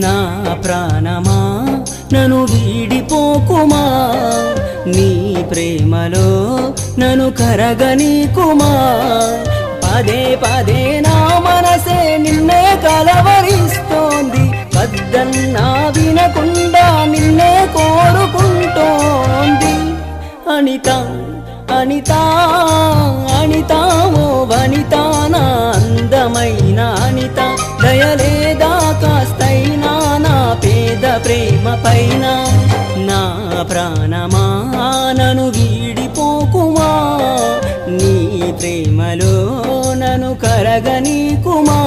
నా ప్రాణమా నన్ను వీడిపోకుమా, నీ ప్రేమలో నన్ను కరగనీకుమా. పదే పదే నా మనసే నిన్నే కలవరిస్తోంది, వద్దన్నా వినకుండా నిన్నే కోరుకుంటోంది. అనిత అనిత అనిత ఓ వనిత, నా అందమైన అనిత, దయలేదా కాస్తైనా నా పేద ప్రేమ పైన. నా ప్రాణమా నన్ను వీడిపోకుమా, నీ ప్రేమలో నన్ను కరగనీకుమా.